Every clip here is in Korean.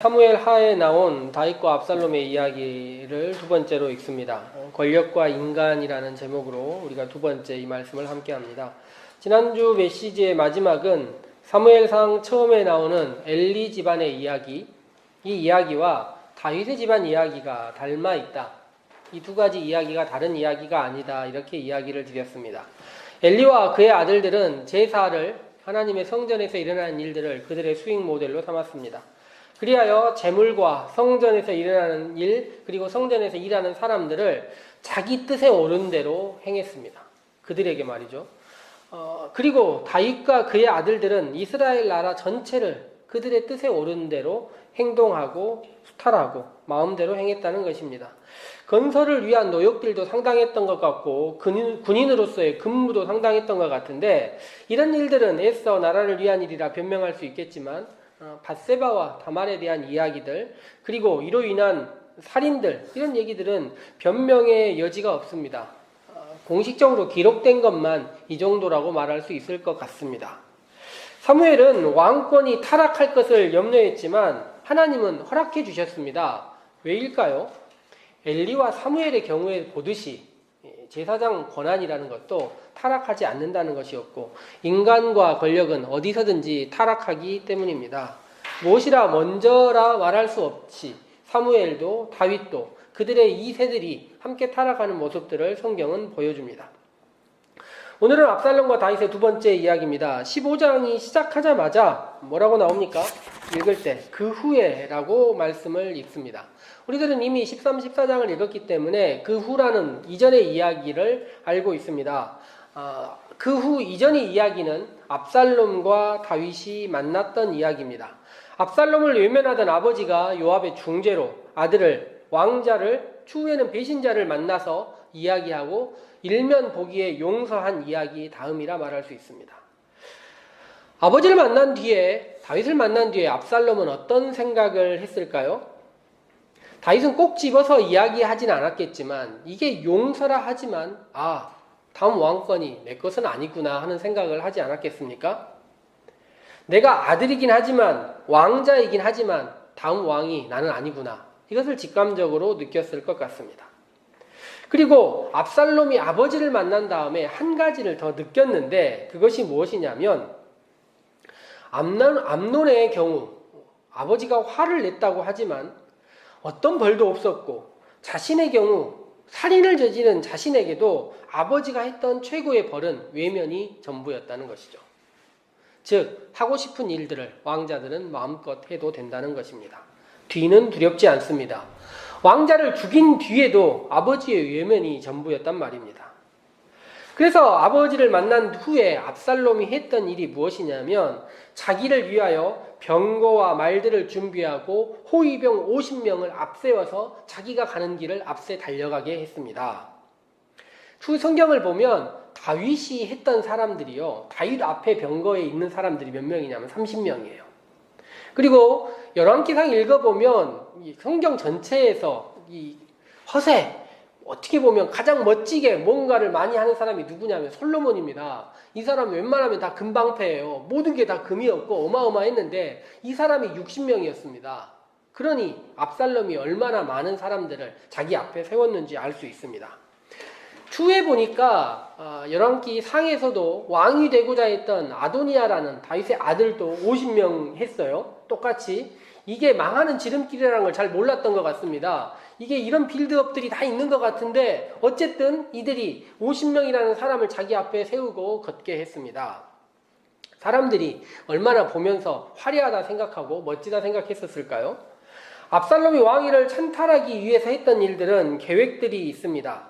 사무엘 하에 나온 다윗과 압살롬의 이야기를 두 번째로 읽습니다. 권력과 인간이라는 제목으로 우리가 두 번째 이 말씀을 함께 합니다. 지난주 메시지의 마지막은 사무엘상 처음에 나오는 엘리 집안의 이야기, 이 이야기와 다윗의 집안 이야기가 닮아 있다. 이 두 가지 이야기가 다른 이야기가 아니다. 이렇게 이야기를 드렸습니다. 엘리와 그의 아들들은 제사를 하나님의 성전에서 일어나는 일들을 그들의 수익 모델로 삼았습니다. 그리하여 제물과 성전에서 일어나는 일, 그리고 성전에서 일하는 사람들을 자기 뜻에 오른 대로 행했습니다. 그들에게 말이죠. 그리고 다윗과 그의 아들들은 이스라엘 나라 전체를 그들의 뜻에 오른 대로 행동하고 수탈하고 마음대로 행했다는 것입니다. 건설을 위한 노역들도 상당했던 것 같고 군인으로서의 근무도 상당했던 것 같은데, 이런 일들은 애써 나라를 위한 일이라 변명할 수 있겠지만 밧세바와 다말에 대한 이야기들, 그리고 이로 인한 살인들, 이런 얘기들은 변명의 여지가 없습니다. 공식적으로 기록된 것만 이 정도라고 말할 수 있을 것 같습니다. 사무엘은 왕권이 타락할 것을 염려했지만 하나님은 허락해 주셨습니다. 왜일까요? 엘리와 사무엘의 경우에 보듯이 제사장 권한이라는 것도 타락하지 않는다는 것이었고, 인간과 권력은 어디서든지 타락하기 때문입니다. 무엇이라 먼저라 말할 수 없이 사무엘도 다윗도 그들의 2세들이 함께 타락하는 모습들을 성경은 보여줍니다. 오늘은 압살롬과 다윗의 두 번째 이야기입니다. 15장이 시작하자마자 뭐라고 나옵니까? 읽을 때 그 후에 라고 말씀을 읽습니다. 우리들은 이미 13, 14장을 읽었기 때문에 그 후라는 이전의 이야기를 알고 있습니다. 그 후 이전의 이야기는 압살롬과 다윗이 만났던 이야기입니다. 압살롬을 외면하던 아버지가 요압의 중재로 아들을, 왕자를, 추후에는 배신자를 만나서 이야기하고 일면 보기에 용서한 이야기 다음이라 말할 수 있습니다. 아버지를 만난 뒤에, 다윗을 만난 뒤에 압살롬은 어떤 생각을 했을까요? 다윗은 꼭 집어서 이야기하진 않았겠지만 이게 용서라 하지만 다음 왕권이 내 것은 아니구나 하는 생각을 하지 않았겠습니까? 내가 아들이긴 하지만, 왕자이긴 하지만 다음 왕이 나는 아니구나, 이것을 직감적으로 느꼈을 것 같습니다. 그리고 압살롬이 아버지를 만난 다음에 한 가지를 더 느꼈는데, 그것이 무엇이냐면 암논의 경우 아버지가 화를 냈다고 하지만 어떤 벌도 없었고, 자신의 경우 살인을 저지른 자신에게도 아버지가 했던 최고의 벌은 외면이 전부였다는 것이죠. 즉, 하고 싶은 일들을 왕자들은 마음껏 해도 된다는 것입니다. 뒤는 두렵지 않습니다. 왕자를 죽인 뒤에도 아버지의 외면이 전부였단 말입니다. 그래서 아버지를 만난 후에 압살롬이 했던 일이 무엇이냐면, 자기를 위하여 병거와 말들을 준비하고 호위병 50명을 앞세워서 자기가 가는 길을 앞세 달려가게 했습니다. 성경을 보면 다윗이 했던 사람들이요, 다윗 앞에 병거에 있는 사람들이 몇 명이냐면 30명이에요. 그리고 열왕기상 읽어보면 성경 전체에서 이 허세, 어떻게 보면 가장 멋지게 뭔가를 많이 하는 사람이 누구냐면 솔로몬입니다. 이 사람은 웬만하면 다 금방패예요. 모든 게 다 금이었고 어마어마했는데 이 사람이 60명이었습니다. 그러니 압살롬이 얼마나 많은 사람들을 자기 앞에 세웠는지 알 수 있습니다. 추후에 보니까 열왕기 상에서도 왕이 되고자 했던 아도니아라는 다윗의 아들도 50명 했어요. 똑같이. 이게 망하는 지름길이라는 걸 잘 몰랐던 것 같습니다. 이게 이런 빌드업들이 다 있는 것 같은데 어쨌든 이들이 50명이라는 사람을 자기 앞에 세우고 걷게 했습니다. 사람들이 얼마나 보면서 화려하다 생각하고 멋지다 생각했었을까요? 압살롬이 왕위를 찬탈하기 위해서 했던 일들은 계획들이 있습니다.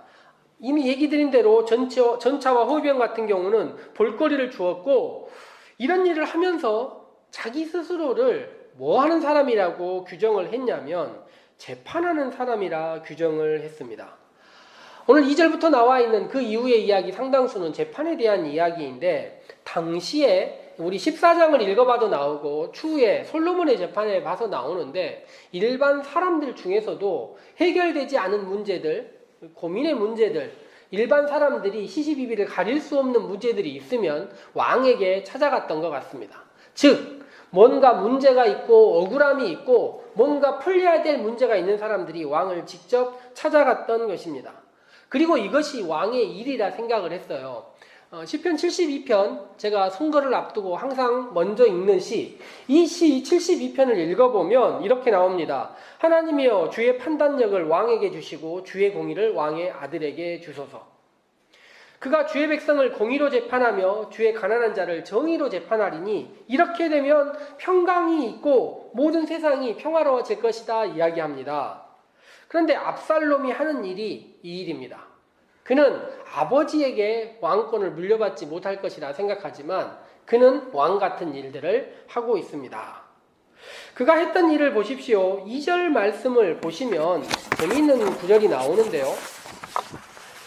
이미 얘기 드린 대로 전차와 호위병 같은 경우는 볼거리를 주었고, 이런 일을 하면서 자기 스스로를 뭐 하는 사람이라고 규정을 했냐면 재판하는 사람이라 규정을 했습니다. 오늘 2절부터 나와 있는 그 이후의 이야기 상당수는 재판에 대한 이야기인데, 당시에 우리 14장을 읽어봐도 나오고 추후에 솔로몬의 재판에 봐서 나오는데, 일반 사람들 중에서도 해결되지 않은 문제들, 고민의 문제들, 일반 사람들이 시시비비를 가릴 수 없는 문제들이 있으면 왕에게 찾아갔던 것 같습니다. 즉, 뭔가 문제가 있고 억울함이 있고 뭔가 풀려야 될 문제가 있는 사람들이 왕을 직접 찾아갔던 것입니다. 그리고 이것이 왕의 일이라 생각을 했어요. 시편 72편, 제가 선거를 앞두고 항상 먼저 읽는 시, 이 시 72편을 읽어보면 이렇게 나옵니다. 하나님이여 주의 판단력을 왕에게 주시고 주의 공의를 왕의 아들에게 주소서. 그가 주의 백성을 공의로 재판하며 주의 가난한 자를 정의로 재판하리니 이렇게 되면 평강이 있고 모든 세상이 평화로워질 것이다 이야기합니다. 그런데 압살롬이 하는 일이 이 일입니다. 그는 아버지에게 왕권을 물려받지 못할 것이라 생각하지만 그는 왕 같은 일들을 하고 있습니다. 그가 했던 일을 보십시오. 2절 말씀을 보시면 재미있는 구절이 나오는데요.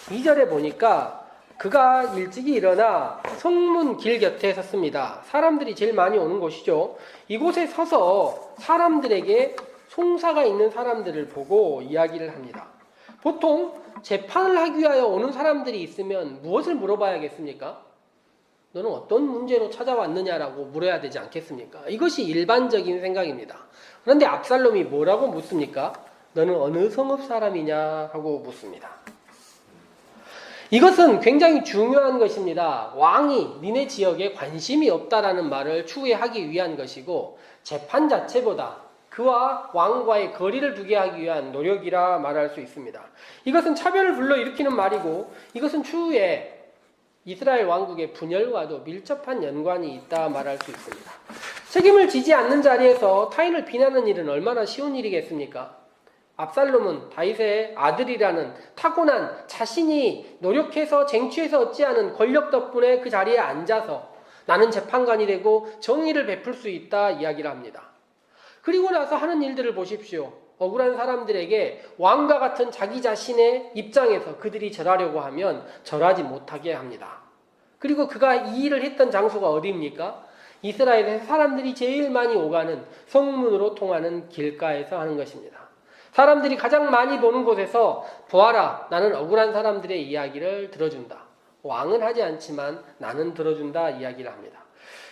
2절에 보니까 그가 일찍이 일어나 성문 길 곁에 섰습니다. 사람들이 제일 많이 오는 곳이죠. 이곳에 서서 사람들에게 송사가 있는 사람들을 보고 이야기를 합니다. 보통 재판을 하기 위하여 오는 사람들이 있으면 무엇을 물어봐야겠습니까? 너는 어떤 문제로 찾아왔느냐라고 물어야 되지 않겠습니까? 이것이 일반적인 생각입니다. 그런데 압살롬이 뭐라고 묻습니까? 너는 어느 성읍 사람이냐 하고 묻습니다. 이것은 굉장히 중요한 것입니다. 왕이 니네 지역에 관심이 없다라는 말을 추구하기 위한 것이고 재판 자체보다 그와 왕과의 거리를 두게 하기 위한 노력이라 말할 수 있습니다. 이것은 차별을 불러일으키는 말이고 이것은 추후에 이스라엘 왕국의 분열과도 밀접한 연관이 있다 말할 수 있습니다. 책임을 지지 않는 자리에서 타인을 비난하는 일은 얼마나 쉬운 일이겠습니까? 압살롬은 다윗의 아들이라는 타고난 자신이 노력해서 쟁취해서 얻지 않은 권력 덕분에 그 자리에 앉아서 나는 재판관이 되고 정의를 베풀 수 있다 이야기를 합니다. 그리고 나서 하는 일들을 보십시오. 억울한 사람들에게 왕과 같은 자기 자신의 입장에서 그들이 절하려고 하면 절하지 못하게 합니다. 그리고 그가 이 일을 했던 장소가 어디입니까? 이스라엘의 사람들이 제일 많이 오가는 성문으로 통하는 길가에서 하는 것입니다. 사람들이 가장 많이 보는 곳에서 보아라, 나는 억울한 사람들의 이야기를 들어준다. 왕은 하지 않지만 나는 들어준다 이야기를 합니다.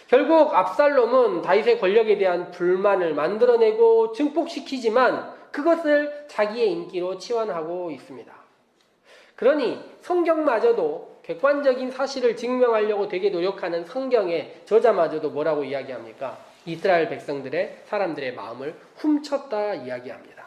결국 압살롬은 다윗의 권력에 대한 불만을 만들어내고 증폭시키지만 그것을 자기의 인기로 치환하고 있습니다. 그러니 성경마저도 객관적인 사실을 증명하려고 되게 노력하는 성경의 저자마저도 뭐라고 이야기합니까? 이스라엘 백성들의 사람들의 마음을 훔쳤다 이야기합니다.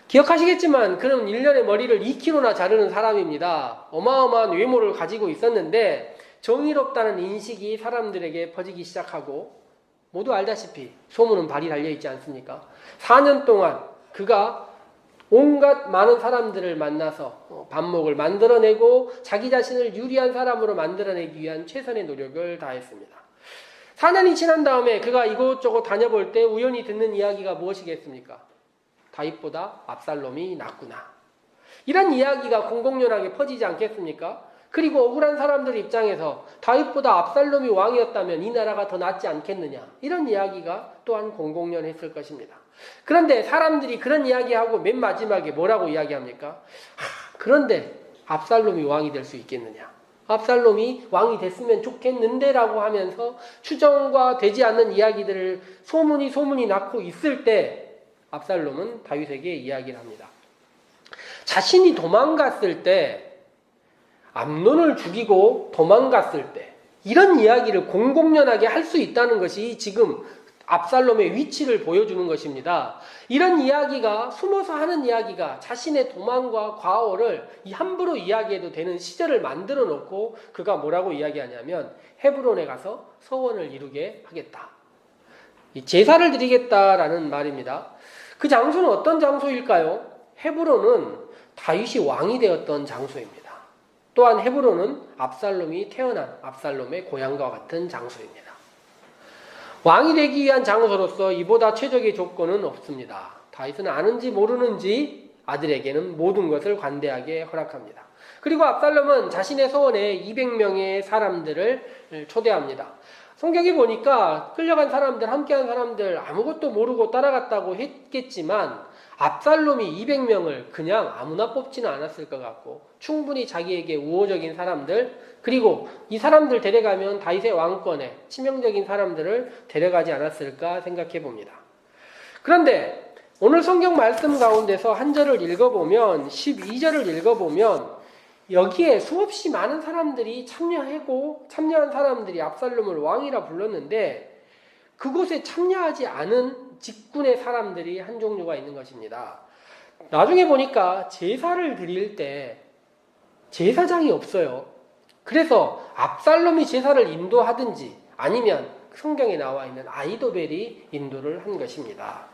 기억하시겠지만 그는 1년에 머리를 2kg나 자르는 사람입니다. 어마어마한 외모를 가지고 있었는데 정의롭다는 인식이 사람들에게 퍼지기 시작하고 모두 알다시피 소문은 발이 달려있지 않습니까? 4년 동안 그가 온갖 많은 사람들을 만나서 반목을 만들어내고 자기 자신을 유리한 사람으로 만들어내기 위한 최선의 노력을 다했습니다. 4년이 지난 다음에 그가 이곳저곳 다녀볼 때 우연히 듣는 이야기가 무엇이겠습니까? 다윗보다 압살롬이 낫구나. 이런 이야기가 공공연하게 퍼지지 않겠습니까? 그리고 억울한 사람들 입장에서 다윗보다 압살롬이 왕이었다면 이 나라가 더 낫지 않겠느냐. 이런 이야기가 또한 공공연했을 것입니다. 그런데 사람들이 그런 이야기하고 맨 마지막에 뭐라고 이야기합니까? 그런데 압살롬이 왕이 될 수 있겠느냐. 압살롬이 왕이 됐으면 좋겠는데 라고 하면서 추정과 되지 않는 이야기들을 소문이 낳고 있을 때 압살롬은 다윗에게 이야기를 합니다. 자신이 도망갔을 때, 암논을 죽이고 도망갔을 때 이런 이야기를 공공연하게 할 수 있다는 것이 지금 압살롬의 위치를 보여주는 것입니다. 이런 이야기가 숨어서 하는 이야기가 자신의 도망과 과오를 함부로 이야기해도 되는 시절을 만들어 놓고 그가 뭐라고 이야기하냐면 헤브론에 가서 서원을 이루게 하겠다. 제사를 드리겠다라는 말입니다. 그 장소는 어떤 장소일까요? 헤브론은 다윗이 왕이 되었던 장소입니다. 또한 헤브론은 압살롬이 태어난 압살롬의 고향과 같은 장소입니다. 왕이 되기 위한 장소로서 이보다 최적의 조건은 없습니다. 다윗은 아는지 모르는지 아들에게는 모든 것을 관대하게 허락합니다. 그리고 압살롬은 자신의 서원에 200명의 사람들을 초대합니다. 성경에 보니까 끌려간 사람들, 함께한 사람들 아무것도 모르고 따라갔다고 했겠지만 압살롬이 200명을 그냥 아무나 뽑지는 않았을 것 같고 충분히 자기에게 우호적인 사람들 그리고 이 사람들 데려가면 다윗의 왕권에 치명적인 사람들을 데려가지 않았을까 생각해 봅니다. 그런데 오늘 성경 말씀 가운데서 한 절을 읽어보면 12절을 읽어보면 여기에 수없이 많은 사람들이 참여한 사람들이 압살롬을 왕이라 불렀는데 그곳에 참여하지 않은 직군의 사람들이 한 종류가 있는 것입니다. 나중에 보니까 제사를 드릴 때 제사장이 없어요. 그래서 압살롬이 제사를 인도하든지 아니면 성경에 나와 있는 아히도벨이 인도를 한 것입니다.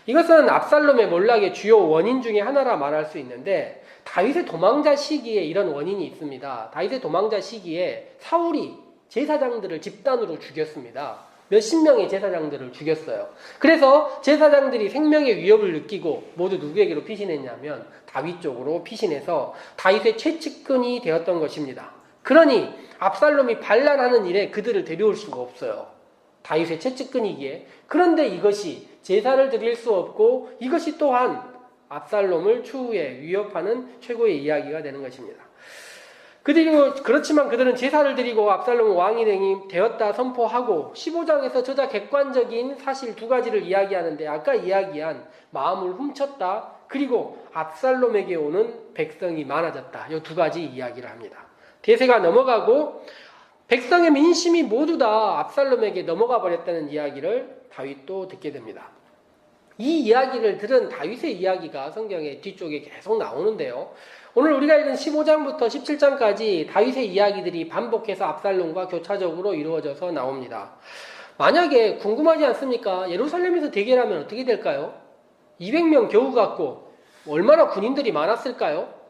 이것은 압살롬의 몰락의 주요 원인 중에 하나라 말할 수 있는데 다윗의 도망자 시기에 이런 원인이 있습니다. 다윗의 도망자 시기에 사울이 제사장들을 집단으로 죽였습니다. 몇십 명의 제사장들을 죽였어요. 그래서 제사장들이 생명의 위협을 느끼고 모두 누구에게로 피신했냐면 다윗 쪽으로 피신해서 다윗의 최측근이 되었던 것입니다. 그러니 압살롬이 반란하는 일에 그들을 데려올 수가 없어요. 다윗의 최측근이기에. 그런데 이것이 제사를 드릴 수 없고 이것이 또한 압살롬을 추후에 위협하는 최고의 이야기가 되는 것입니다. 그렇지만 그들은 제사를 드리고 압살롬은 왕이 되었다 선포하고 15장에서 저자 객관적인 사실 두 가지를 이야기하는데 아까 이야기한 마음을 훔쳤다 그리고 압살롬에게 오는 백성이 많아졌다. 이 두 가지 이야기를 합니다. 대세가 넘어가고 백성의 민심이 모두 다 압살롬에게 넘어가 버렸다는 이야기를 다윗도 듣게 됩니다. 이 이야기를 들은 다윗의 이야기가 성경의 뒤쪽에 계속 나오는데요. 오늘 우리가 읽은 15장부터 17장까지 다윗의 이야기들이 반복해서 압살롬과 교차적으로 이루어져서 나옵니다. 만약에 궁금하지 않습니까? 예루살렘에서 대결하면 어떻게 될까요? 200명 겨우 갖고 얼마나 군인들이 많았을까요?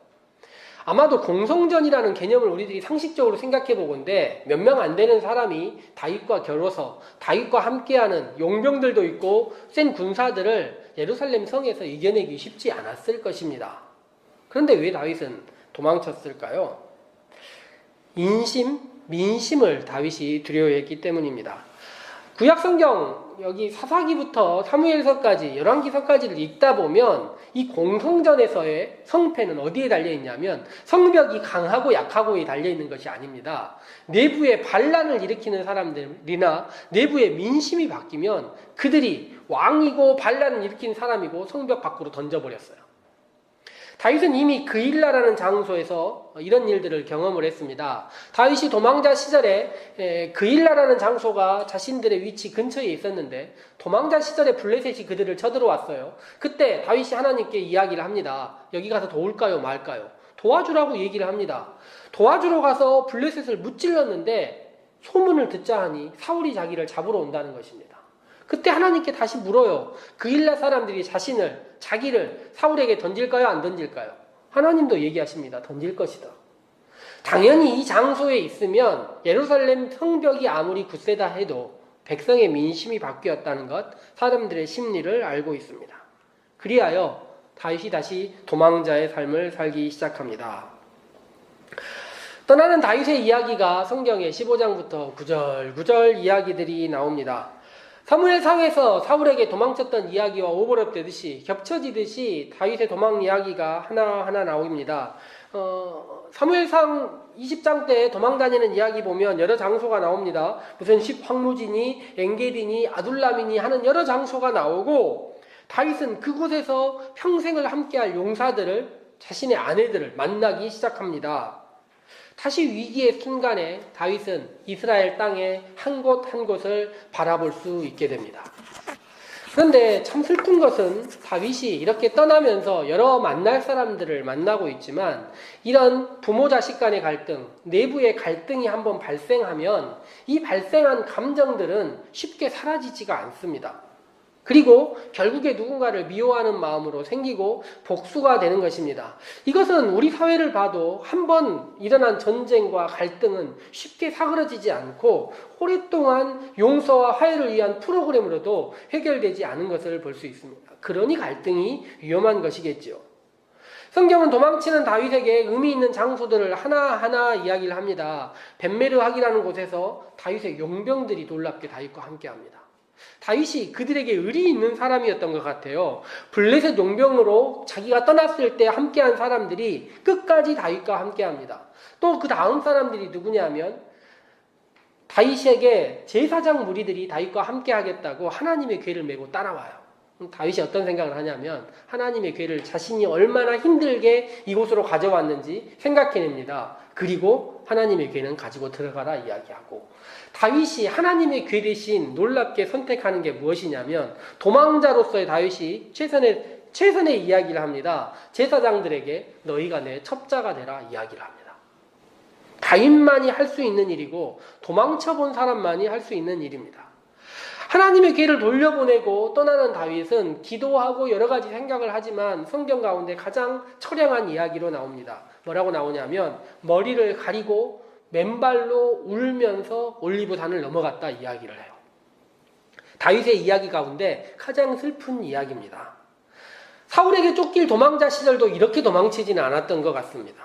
아마도 공성전이라는 개념을 우리들이 상식적으로 생각해 보건대 몇 명 안 되는 사람이 다윗과 겨뤄서 다윗과 함께하는 용병들도 있고 센 군사들을 예루살렘 성에서 이겨내기 쉽지 않았을 것입니다. 그런데 왜 다윗은 도망쳤을까요? 민심을 다윗이 두려워했기 때문입니다. 구약성경 여기 사사기부터 사무엘서까지 열왕기서까지를 읽다 보면 이 공성전에서의 성패는 어디에 달려있냐면 성벽이 강하고 약하고에 달려있는 것이 아닙니다. 내부에 반란을 일으키는 사람들이나 내부의 민심이 바뀌면 그들이 왕이고 반란을 일으킨 사람이고 성벽 밖으로 던져버렸어요. 다윗은 이미 그일라라는 장소에서 이런 일들을 경험을 했습니다. 다윗이 도망자 시절에 그일라라는 장소가 자신들의 위치 근처에 있었는데 도망자 시절에 블레셋이 그들을 쳐들어왔어요. 그때 다윗이 하나님께 이야기를 합니다. 여기 가서 도울까요 말까요? 도와주라고 얘기를 합니다. 도와주러 가서 블레셋을 무찔렀는데 소문을 듣자 하니 사울이 자기를 잡으러 온다는 것입니다. 그때 하나님께 다시 물어요. 그일라 사람들이 자기를 사울에게 던질까요? 안 던질까요? 하나님도 얘기하십니다. 던질 것이다. 당연히 이 장소에 있으면 예루살렘 성벽이 아무리 굳세다 해도 백성의 민심이 바뀌었다는 것, 사람들의 심리를 알고 있습니다. 그리하여 다윗이 다시 도망자의 삶을 살기 시작합니다. 떠나는 다윗의 이야기가 성경의 15장부터 구절구절 이야기들이 나옵니다. 사무엘상에서 사울에게 도망쳤던 이야기와 오버랩되듯이 겹쳐지듯이 다윗의 도망 이야기가 하나하나 나옵니다. 사무엘상 20장 때 도망 다니는 이야기 보면 여러 장소가 나옵니다. 무슨 십황무지니 엔게디니 아둘람이니 하는 여러 장소가 나오고 다윗은 그곳에서 평생을 함께할 용사들을 자신의 아내들을 만나기 시작합니다. 다시 위기의 순간에 다윗은 이스라엘 땅의 한 곳 한 곳을 바라볼 수 있게 됩니다. 그런데 참 슬픈 것은 다윗이 이렇게 떠나면서 여러 만날 사람들을 만나고 있지만 이런 부모 자식 간의 갈등, 내부의 갈등이 한번 발생하면 이 발생한 감정들은 쉽게 사라지지가 않습니다. 그리고 결국에 누군가를 미워하는 마음으로 생기고 복수가 되는 것입니다. 이것은 우리 사회를 봐도 한번 일어난 전쟁과 갈등은 쉽게 사그러지지 않고 오랫동안 용서와 화해를 위한 프로그램으로도 해결되지 않은 것을 볼 수 있습니다. 그러니 갈등이 위험한 것이겠지요. 성경은 도망치는 다윗에게 의미 있는 장소들을 하나하나 이야기를 합니다. 벳메르학이라는 곳에서 다윗의 용병들이 놀랍게 다윗과 함께합니다. 다윗이 그들에게 의리 있는 사람이었던 것 같아요. 블레셋 용병으로 자기가 떠났을 때 함께한 사람들이 끝까지 다윗과 함께합니다. 또 그 다음 사람들이 누구냐면 다윗에게 제사장 무리들이 다윗과 함께하겠다고 하나님의 궤를 메고 따라와요. 다윗이 어떤 생각을 하냐면 하나님의 괴를 자신이 얼마나 힘들게 이곳으로 가져왔는지 생각해냅니다. 그리고 하나님의 괴는 가지고 들어가라 이야기하고, 다윗이 하나님의 괴 대신 놀랍게 선택하는 게 무엇이냐면 도망자로서의 다윗이 최선의 이야기를 합니다. 제사장들에게 너희가 내 첩자가 되라 이야기를 합니다. 다윗만이 할 수 있는 일이고 도망쳐본 사람만이 할 수 있는 일입니다. 하나님의 괴를 돌려보내고 떠나는 다윗은 기도하고 여러 가지 생각을 하지만 성경 가운데 가장 처량한 이야기로 나옵니다. 뭐라고 나오냐면 머리를 가리고 맨발로 울면서 올리브산을 넘어갔다 이야기를 해요. 다윗의 이야기 가운데 가장 슬픈 이야기입니다. 사울에게 쫓길 도망자 시절도 이렇게 도망치지는 않았던 것 같습니다.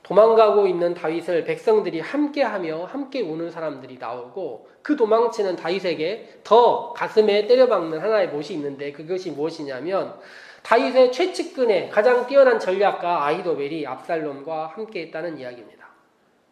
도망가고 있는 다윗을 백성들이 함께하며 함께 우는 사람들이 나오고, 그 도망치는 다윗에게 더 가슴에 때려박는 하나의 못이 있는데 그것이 무엇이냐면 다윗의 최측근의 가장 뛰어난 전략가 아히도벨이 압살롬과 함께했다는 이야기입니다.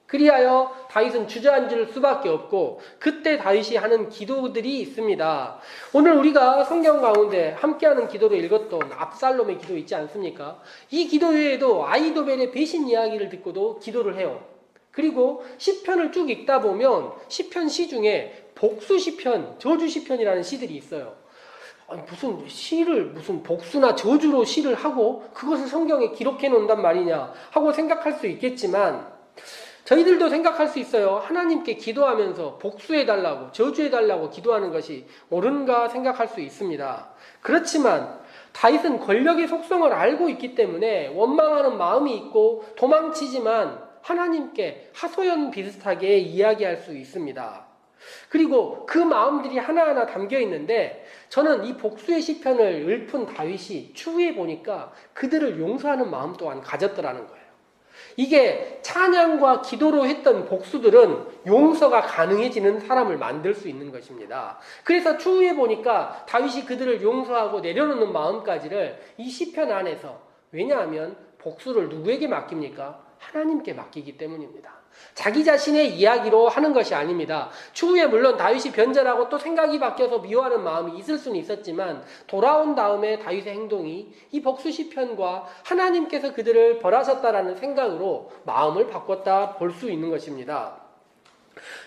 그리하여 다윗은 주저앉을 수밖에 없고 그때 다윗이 하는 기도들이 있습니다. 오늘 우리가 성경 가운데 함께하는 기도로 읽었던 압살롬의 기도 있지 않습니까? 이 기도 외에도 아히도벨의 배신 이야기를 듣고도 기도를 해요. 그리고 시편을 쭉 읽다 보면 시편 시 중에 복수 시편, 저주 시편이라는 시들이 있어요. 아니, 무슨 복수나 저주로 시를 하고 그것을 성경에 기록해 놓는단 말이냐 하고 생각할 수 있겠지만, 저희들도 생각할 수 있어요. 하나님께 기도하면서 복수해달라고, 저주해달라고 기도하는 것이 옳은가 생각할 수 있습니다. 그렇지만 다윗은 권력의 속성을 알고 있기 때문에 원망하는 마음이 있고 도망치지만 하나님께 하소연 비슷하게 이야기할 수 있습니다. 그리고 그 마음들이 하나하나 담겨 있는데, 저는 이 복수의 시편을 읊은 다윗이 추후에 보니까 그들을 용서하는 마음 또한 가졌더라는 거예요. 이게 찬양과 기도로 했던 복수들은 용서가 가능해지는 사람을 만들 수 있는 것입니다. 그래서 추후에 보니까 다윗이 그들을 용서하고 내려놓는 마음까지를 이 시편 안에서, 왜냐하면 복수를 누구에게 맡깁니까? 하나님께 맡기기 때문입니다. 자기 자신의 이야기로 하는 것이 아닙니다. 추후에 물론 다윗이 변절하고 또 생각이 바뀌어서 미워하는 마음이 있을 수는 있었지만, 돌아온 다음에 다윗의 행동이 이 복수 시편과 하나님께서 그들을 벌하셨다라는 생각으로 마음을 바꿨다 볼 수 있는 것입니다.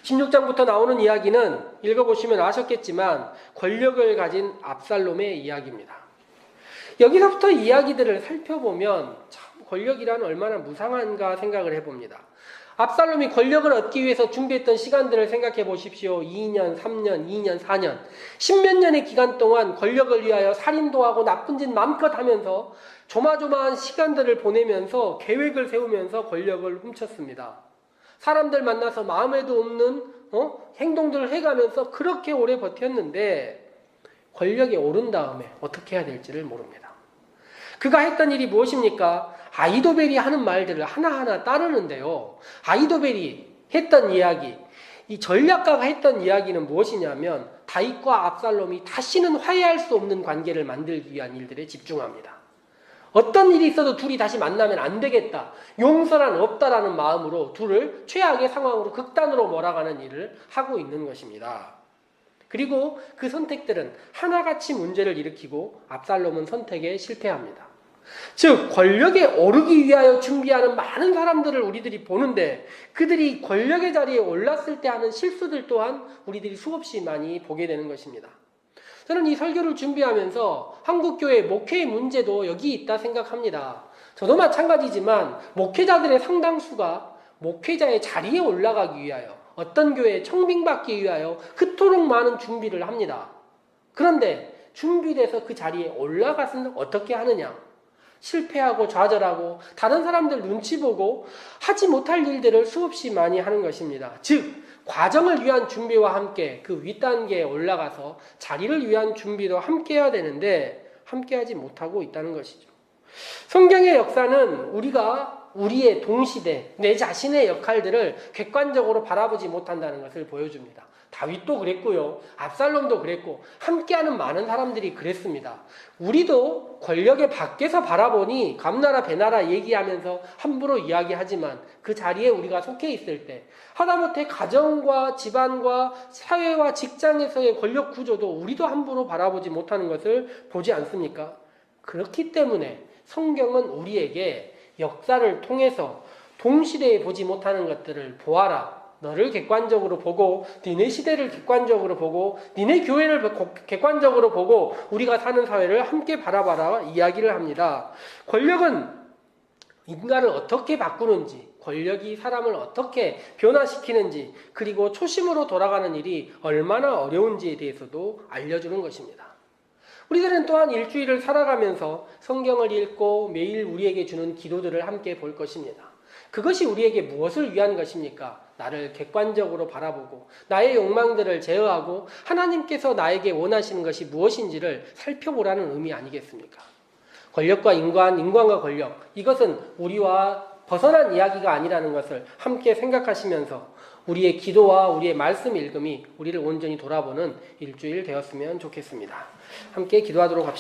16장부터 나오는 이야기는 읽어보시면 아셨겠지만 권력을 가진 압살롬의 이야기입니다. 여기서부터 이야기들을 살펴보면 참 권력이란 얼마나 무상한가 생각을 해봅니다. 압살롬이 권력을 얻기 위해서 준비했던 시간들을 생각해 보십시오. 2년, 3년, 2년, 4년 10몇 년의 기간 동안 권력을 위하여 살인도 하고 나쁜 짓 마음껏 하면서 조마조마한 시간들을 보내면서 계획을 세우면서 권력을 훔쳤습니다. 사람들 만나서 마음에도 없는 행동들을 해가면서 그렇게 오래 버텼는데 권력에 오른 다음에 어떻게 해야 될지를 모릅니다. 그가 했던 일이 무엇입니까? 아히도벨이 하는 말들을 하나하나 따르는데요. 아히도벨이 했던 이야기, 이 전략가가 했던 이야기는 무엇이냐면 다윗과 압살롬이 다시는 화해할 수 없는 관계를 만들기 위한 일들에 집중합니다. 어떤 일이 있어도 둘이 다시 만나면 안 되겠다, 용서란 없다라는 마음으로 둘을 최악의 상황으로 극단으로 몰아가는 일을 하고 있는 것입니다. 그리고 그 선택들은 하나같이 문제를 일으키고 압살롬은 선택에 실패합니다. 즉 권력에 오르기 위하여 준비하는 많은 사람들을 우리들이 보는데, 그들이 권력의 자리에 올랐을 때 하는 실수들 또한 우리들이 수없이 많이 보게 되는 것입니다. 저는 이 설교를 준비하면서 한국교회 목회의 문제도 여기 있다 생각합니다. 저도 마찬가지지만 목회자들의 상당수가 목회자의 자리에 올라가기 위하여, 어떤 교회에 청빙받기 위하여 그토록 많은 준비를 합니다. 그런데 준비돼서 그 자리에 올라가서는 어떻게 하느냐? 실패하고 좌절하고 다른 사람들 눈치 보고 하지 못할 일들을 수없이 많이 하는 것입니다. 즉 과정을 위한 준비와 함께 그 윗단계에 올라가서 자리를 위한 준비도 함께 해야 되는데 함께하지 못하고 있다는 것이죠. 성경의 역사는 우리가 우리의 동시대, 내 자신의 역할들을 객관적으로 바라보지 못한다는 것을 보여줍니다. 다윗도 그랬고요. 압살롬도 그랬고 함께하는 많은 사람들이 그랬습니다. 우리도 권력의 밖에서 바라보니 감나라 배나라 얘기하면서 함부로 이야기하지만 그 자리에 우리가 속해 있을 때 하다못해 가정과 집안과 사회와 직장에서의 권력 구조도 우리도 함부로 바라보지 못하는 것을 보지 않습니까? 그렇기 때문에 성경은 우리에게 역사를 통해서 동시대에 보지 못하는 것들을 보아라. 너를 객관적으로 보고 니네 시대를 객관적으로 보고 니네 교회를 객관적으로 보고 우리가 사는 사회를 함께 바라봐라 이야기를 합니다. 권력은 인간을 어떻게 바꾸는지, 권력이 사람을 어떻게 변화시키는지, 그리고 초심으로 돌아가는 일이 얼마나 어려운지에 대해서도 알려주는 것입니다. 우리들은 또한 일주일을 살아가면서 성경을 읽고 매일 우리에게 주는 기도들을 함께 볼 것입니다. 그것이 우리에게 무엇을 위한 것입니까? 나를 객관적으로 바라보고 나의 욕망들을 제어하고 하나님께서 나에게 원하시는 것이 무엇인지를 살펴보라는 의미 아니겠습니까? 권력과 인간, 인간과 권력, 이것은 우리와 벗어난 이야기가 아니라는 것을 함께 생각하시면서 우리의 기도와 우리의 말씀 읽음이 우리를 온전히 돌아보는 일주일 되었으면 좋겠습니다. 함께 기도하도록 합시다.